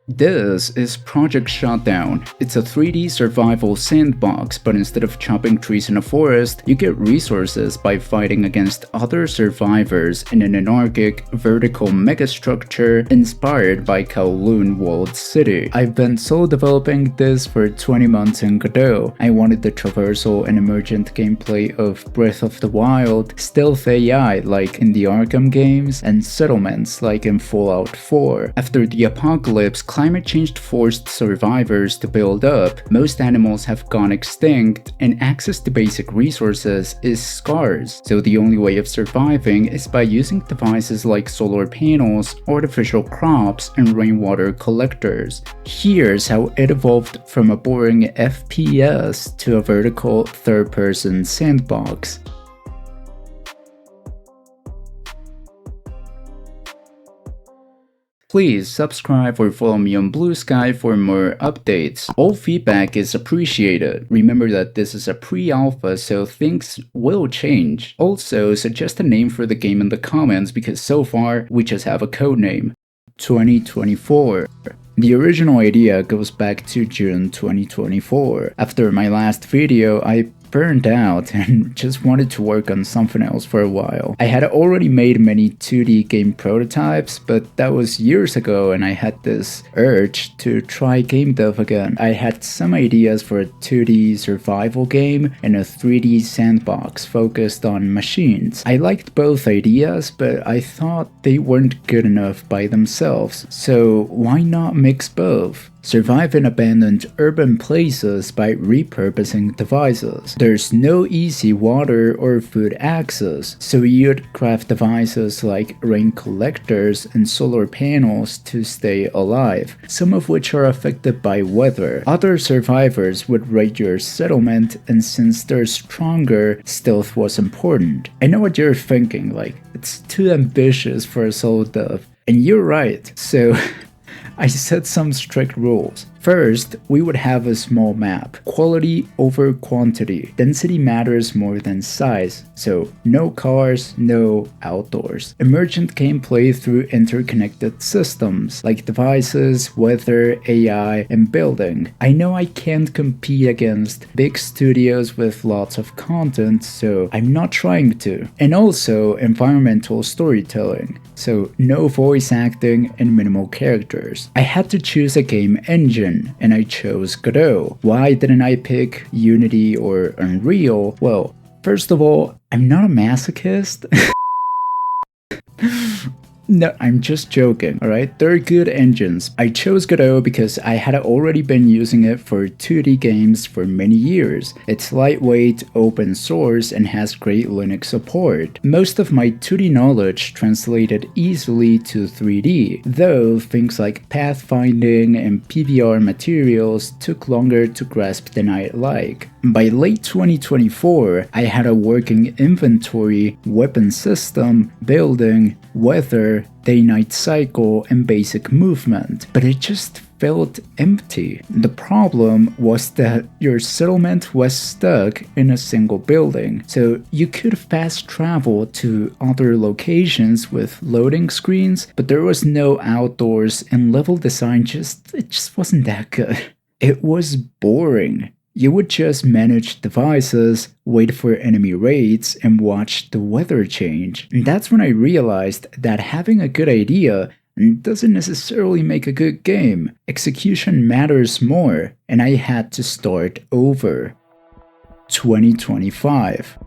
This is Project Shutdown. It's a 3D survival sandbox, but instead of chopping trees in a forest, you get resources by fighting against other survivors in an anarchic, vertical megastructure inspired by Kowloon Walled City. I've been solo developing this for 20 months in Godot. I wanted the traversal and emergent gameplay of Breath of the Wild, stealth AI like in the Arkham games, and settlements like in Fallout 4. After the apocalypse, climate change forced survivors to build up, most animals have gone extinct, and access to basic resources is scarce, so the only way of surviving is by using devices like solar panels, artificial crops, and rainwater collectors. Here's how it evolved from a boring FPS to a vertical third-person sandbox. Please subscribe or follow me on Blue Sky for more updates. All feedback is appreciated. Remember that this is a pre-alpha, so things will change. Also, suggest a name for the game in the comments because so far, we just have a codename. 2024. The original idea goes back to June 2024. After my last video, I burned out and just wanted to work on something else for a while. I had already made many 2D game prototypes, but that was years ago and I had this urge to try game dev again. I had some ideas for a 2D survival game and a 3D sandbox focused on machines. I liked both ideas, but I thought they weren't good enough by themselves, so why not mix both? Survive in abandoned urban places by repurposing devices. There's no easy water or food access, so you'd craft devices like rain collectors and solar panels to stay alive, some of which are affected by weather. Other survivors would raid your settlement, and since they're stronger, stealth was important. I know what you're thinking, like, it's too ambitious for a solo dev, and you're right, so I set some strict rules. First, we would have a small map. Quality over quantity. Density matters more than size, so no cars, no outdoors. Emergent gameplay through interconnected systems, like devices, weather, AI, and building. I know I can't compete against big studios with lots of content, so I'm not trying to. And also, environmental storytelling, so no voice acting and minimal characters. I had to choose a game engine, and I chose Godot. Why didn't I pick Unity or Unreal? Well, first of all, I'm not a masochist. No, I'm just joking, alright? They're good engines. I chose Godot because I had already been using it for 2D games for many years. It's lightweight, open source, and has great Linux support. Most of my 2D knowledge translated easily to 3D, though things like pathfinding and PBR materials took longer to grasp than I'd like. By late 2024, I had a working inventory, weapon system, building, weather, day-night cycle, and basic movement, but it just felt empty. The problem was that your settlement was stuck in a single building, so you could fast travel to other locations with loading screens, but there was no outdoors and level design just wasn't that good. It was boring. You would just manage devices, wait for enemy raids, and watch the weather change. And that's when I realized that having a good idea doesn't necessarily make a good game. Execution matters more, and I had to start over. 2025.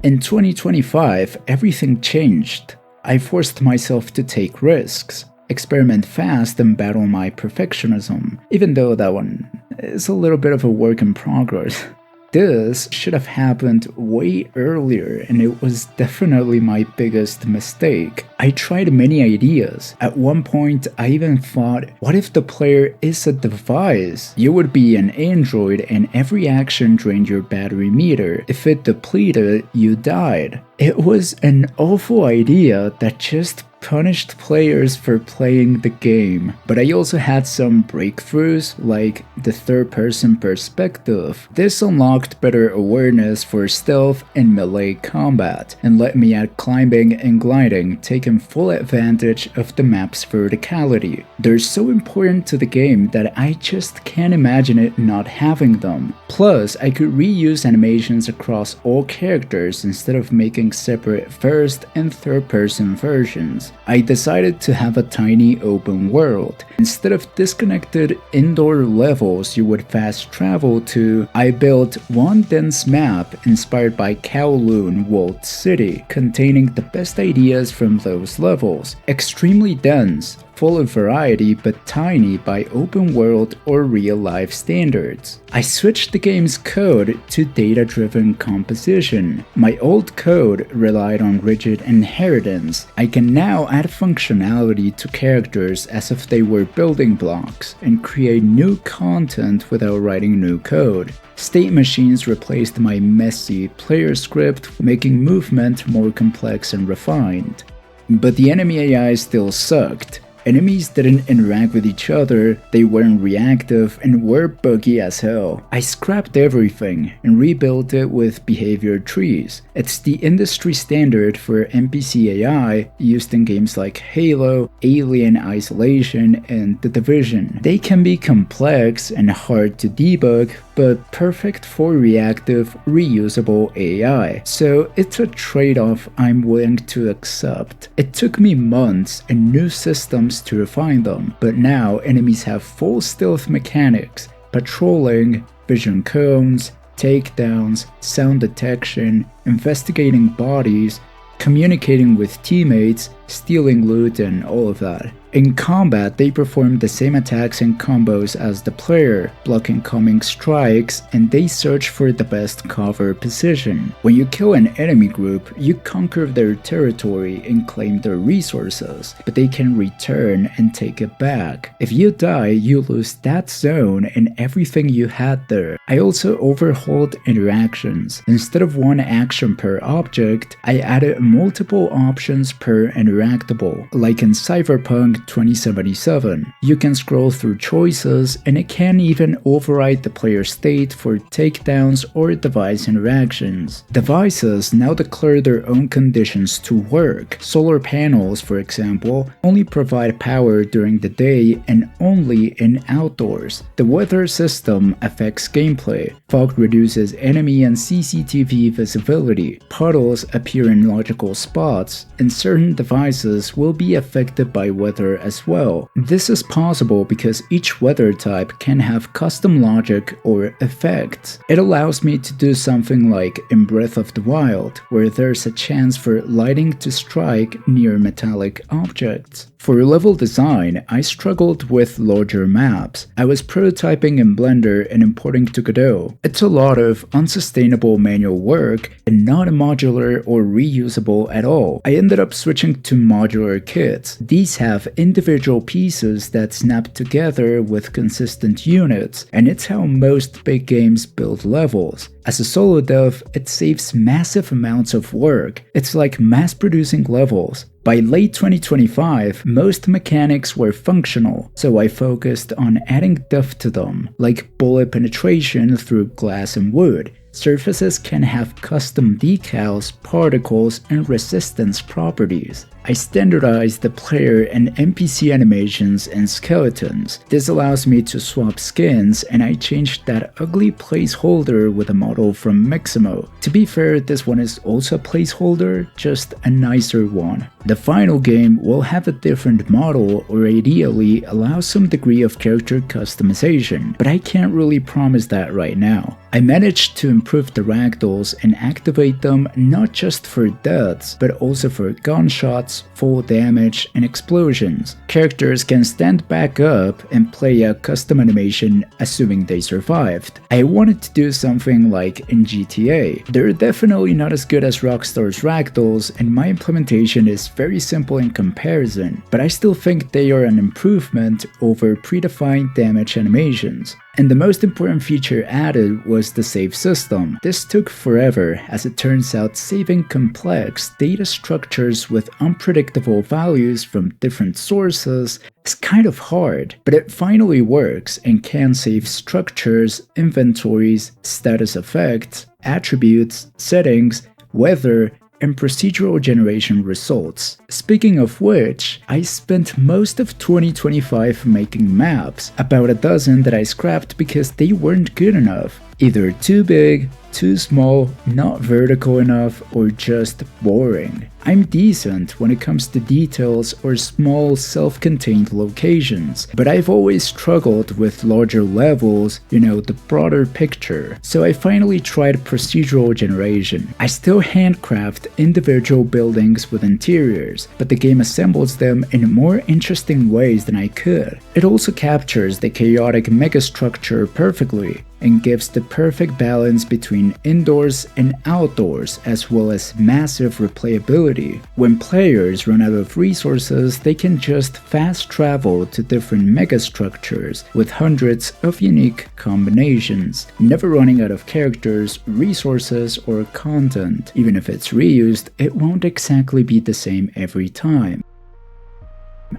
In 2025, everything changed. I forced myself to take risks, experiment fast, and battle my perfectionism, even though that one is a little bit of a work in progress. This should have happened way earlier, and it was definitely my biggest mistake. I tried many ideas. At one point, I even thought, what if the player is a device? You would be an android and every action drained your battery meter. If it depleted, you died. It was an awful idea that just punished players for playing the game, but I also had some breakthroughs like the third-person perspective. This unlocked better awareness for stealth and melee combat, and let me at climbing and gliding, taking full advantage of the map's verticality. They're so important to the game that I just can't imagine it not having them. Plus, I could reuse animations across all characters instead of making separate first and third-person versions. I decided to have a tiny open world. Instead of disconnected indoor levels you would fast travel to, I built one dense map inspired by Kowloon Walled City, containing the best ideas from those levels. Extremely dense, full of variety but tiny by open world or real-life standards. I switched the game's code to data-driven composition. My old code relied on rigid inheritance. I can now add functionality to characters as if they were building blocks and create new content without writing new code. State machines replaced my messy player script, making movement more complex and refined. But the enemy AI still sucked. Enemies didn't interact with each other, they weren't reactive, and were buggy as hell. I scrapped everything and rebuilt it with behavior trees. It's the industry standard for NPC AI used in games like Halo, Alien Isolation, and The Division. They can be complex and hard to debug, but perfect for reactive, reusable AI. So it's a trade-off I'm willing to accept. It took me months and new systems to refine them, but now enemies have full stealth mechanics, patrolling, vision cones, takedowns, sound detection, investigating bodies, communicating with teammates, stealing loot, and all of that. In combat, they perform the same attacks and combos as the player, blocking coming strikes, and they search for the best cover position. When you kill an enemy group, you conquer their territory and claim their resources, but they can return and take it back. If you die, you lose that zone and everything you had there. I also overhauled interactions. Instead of one action per object, I added multiple options per interactable, like in Cyberpunk 2077. You can scroll through choices, and it can even override the player state for takedowns or device interactions. Devices now declare their own conditions to work. Solar panels, for example, only provide power during the day and only in outdoors. The weather system affects gameplay. Fog reduces enemy and CCTV visibility. Puddles appear in logical spots, and certain devices will be affected by weather as well. This is possible because each weather type can have custom logic or effects. It allows me to do something like in Breath of the Wild, where there's a chance for lightning to strike near metallic objects. For level design, I struggled with larger maps. I was prototyping in Blender and importing to Godot. It's a lot of unsustainable manual work and not modular or reusable at all. I ended up switching to modular kits. These have individual pieces that snap together with consistent units, and it's how most big games build levels. As a solo dev, it saves massive amounts of work. It's like mass-producing levels. By late 2025, most mechanics were functional, so I focused on adding depth to them, like bullet penetration through glass and wood. Surfaces can have custom decals, particles, and resistance properties. I standardized the player and NPC animations and skeletons. This allows me to swap skins, and I changed that ugly placeholder with a model from Mixamo. To be fair, this one is also a placeholder, just a nicer one. The final game will have a different model or ideally allow some degree of character customization, but I can't really promise that right now. I managed to improve the Ragdolls and activate them not just for deaths, but also for gunshots, full damage, and explosions. Characters can stand back up and play a custom animation assuming they survived. I wanted to do something like in GTA. They're definitely not as good as Rockstar's Ragdolls, and my implementation is very simple in comparison, but I still think they are an improvement over predefined damage animations. And the most important feature added was the save system. This took forever, as it turns out saving complex data structures with unpredictable values from different sources is kind of hard, but it finally works and can save structures, inventories, status effects, attributes, settings, weather, and procedural generation results. Speaking of which, I spent most of 2025 making maps, about a dozen that I scrapped because they weren't good enough. Either too big, too small, not vertical enough, or just boring. I'm decent when it comes to details or small self-contained locations, but I've always struggled with larger levels, the broader picture. So I finally tried procedural generation. I still handcraft individual buildings with interiors, but the game assembles them in more interesting ways than I could. It also captures the chaotic megastructure perfectly, and gives the perfect balance between indoors and outdoors, as well as massive replayability. When players run out of resources, they can just fast travel to different megastructures with hundreds of unique combinations, never running out of characters, resources, or content. Even if it's reused, it won't exactly be the same every time.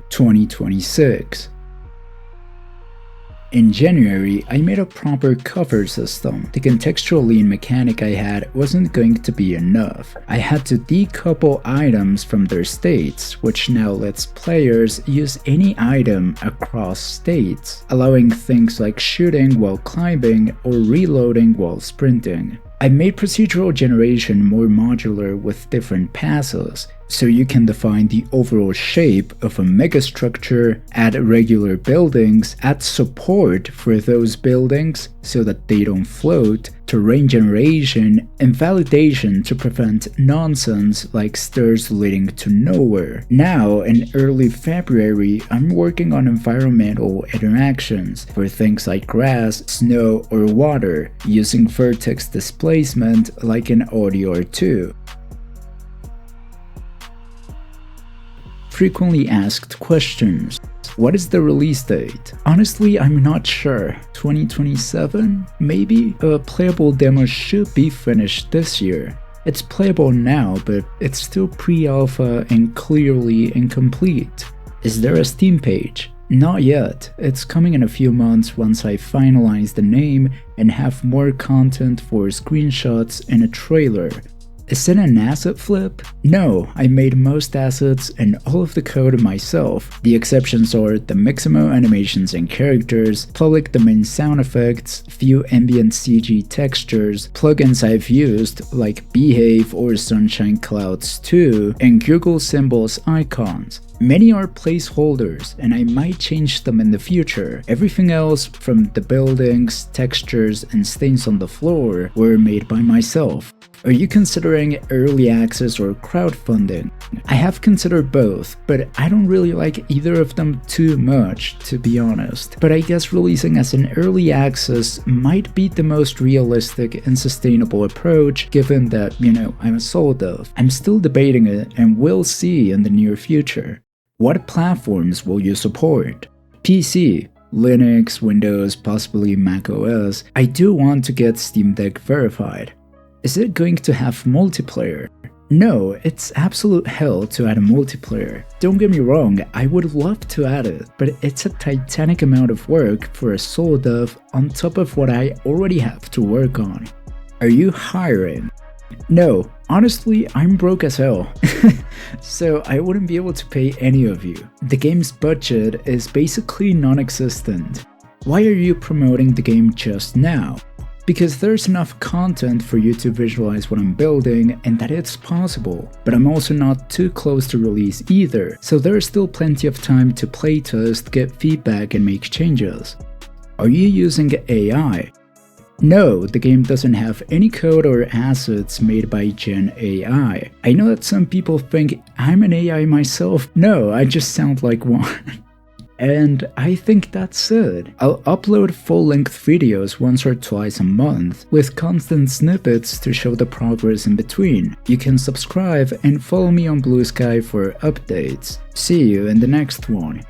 2026. In January, I made a proper cover system. The contextual lean mechanic I had wasn't going to be enough. I had to decouple items from their states, which now lets players use any item across states, allowing things like shooting while climbing or reloading while sprinting. I made procedural generation more modular with different passes, so you can define the overall shape of a megastructure, add regular buildings, add support for those buildings so that they don't float, terrain generation, and validation to prevent nonsense like stairs leading to nowhere. Now, in early February, I'm working on environmental interactions for things like grass, snow, or water, using vertex displacement like in Audio or 2. Frequently asked questions. What is the release date? Honestly, I'm not sure. 2027? Maybe? A playable demo should be finished this year. It's playable now, but it's still pre-alpha and clearly incomplete. Is there a Steam page? Not yet. It's coming in a few months once I finalize the name and have more content for screenshots and a trailer. Is it an asset flip? No, I made most assets and all of the code myself. The exceptions are the Mixamo animations and characters, public domain sound effects, few ambient CG textures, plugins I've used like Behave or Sunshine Clouds 2, and Google Symbols icons. Many are placeholders, and I might change them in the future. Everything else, from the buildings, textures, and stains on the floor, were made by myself. Are you considering early access or crowdfunding? I have considered both, but I don't really like either of them too much, to be honest. But I guess releasing as an early access might be the most realistic and sustainable approach, given that, I'm a soul dev. I'm still debating it, and we'll see in the near future. What platforms will you support? PC, Linux, Windows, possibly Mac OS. I do want to get Steam Deck verified. Is it going to have multiplayer? No, it's absolute hell to add a multiplayer. Don't get me wrong, I would love to add it, but it's a titanic amount of work for a solo dev on top of what I already have to work on. Are you hiring? No, honestly, I'm broke as hell, so I wouldn't be able to pay any of you. The game's budget is basically non-existent. Why are you promoting the game just now? Because there's enough content for you to visualize what I'm building and that it's possible, but I'm also not too close to release either, so there's still plenty of time to playtest, get feedback, and make changes. Are you using AI? No, the game doesn't have any code or assets made by Gen AI. I know that some people think I'm an AI myself. No, I just sound like one. And I think that's it. I'll upload full-length videos once or twice a month, with constant snippets to show the progress in between. You can subscribe and follow me on Blue Sky for updates. See you in the next one.